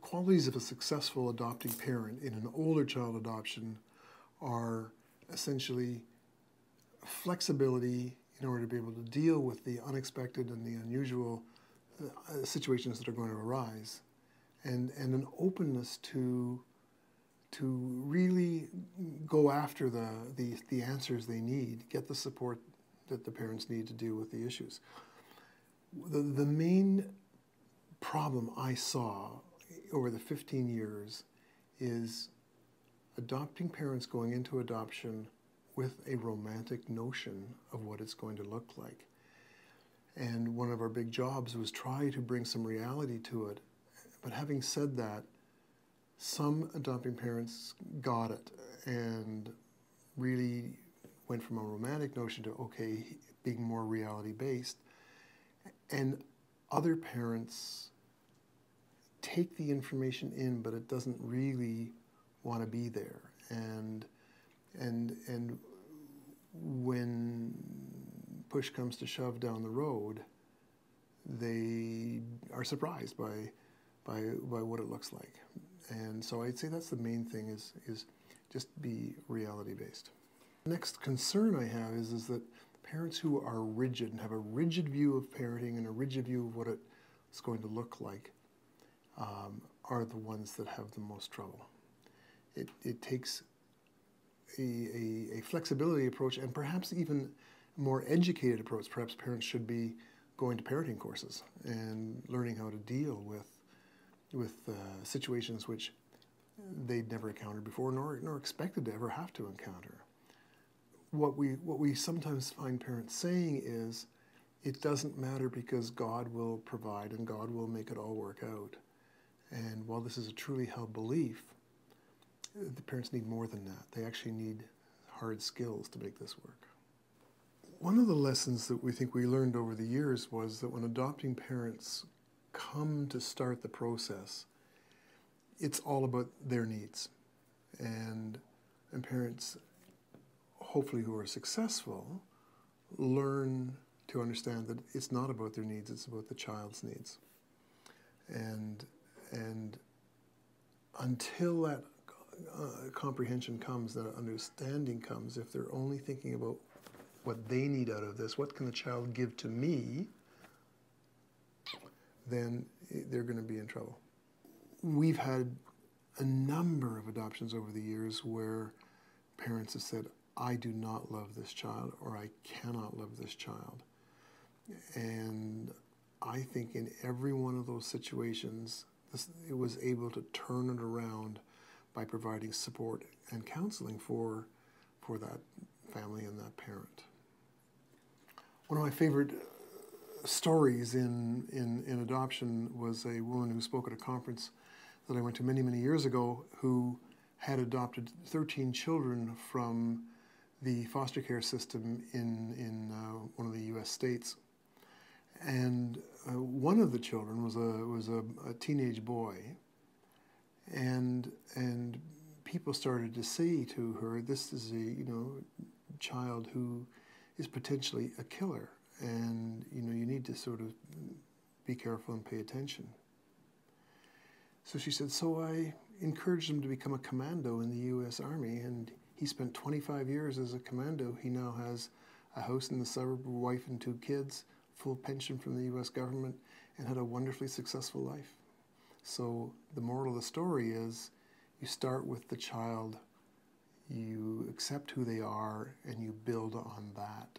qualities of a successful adopting parent in an older child adoption are essentially flexibility in order to be able to deal with the unexpected and the unusual situations that are going to arise, and an openness to really go after the answers they need, get the support that the parents need to deal with the issues. The main problem I saw over the 15 years is adopting parents going into adoption with a romantic notion of what it's going to look like. And one of our big jobs was try to bring some reality to it. But having said that, some adopting parents got it and really went from a romantic notion to, okay, being more reality-based. And other parents take the information in, but it doesn't really want to be there. And when push comes to shove down the road, they are surprised by what it looks like. And so I'd say that's the main thing, is just be reality-based. The next concern I have is that parents who are rigid and have a rigid view of parenting and a rigid view of what it's going to look like are the ones that have the most trouble. It takes a flexibility approach, and perhaps even a more educated approach. Perhaps parents should be going to parenting courses and learning how to deal with situations which they'd never encountered before, nor expected to ever have to encounter. What we sometimes find parents saying is, it doesn't matter because God will provide and God will make it all work out. And while this is a truly held belief, the parents need more than that. They actually need hard skills to make this work. One of the lessons that we think we learned over the years was that when adopting parents come to start the process, it's all about their needs. And parents, hopefully who are successful, learn to understand that it's not about their needs, it's about the child's needs. And until that comprehension comes, that understanding comes, if they're only thinking about what they need out of this, what can the child give to me, then they're going to be in trouble. We've had a number of adoptions over the years where parents have said, I do not love this child, or I cannot love this child. And I think in every one of those situations, it was able to turn it around by providing support and counseling for that family and that parent. One of my favorite stories in adoption was a woman who spoke at a conference that I went to many, many years ago, who had adopted 13 children from the foster care system in one of the U.S. states. And one of the children was a teenage boy, and people started to say to her, this is a child who is potentially a killer, and you need to sort of be careful and pay attention. So she said, so I encouraged him to become a commando in the U.S. Army, and he spent 25 years as a commando. He now has a house in the suburb, a wife and 2 kids, full pension from the U.S. government, and had a wonderfully successful life. So the moral of the story is, you start with the child, you accept who they are, and you build on that.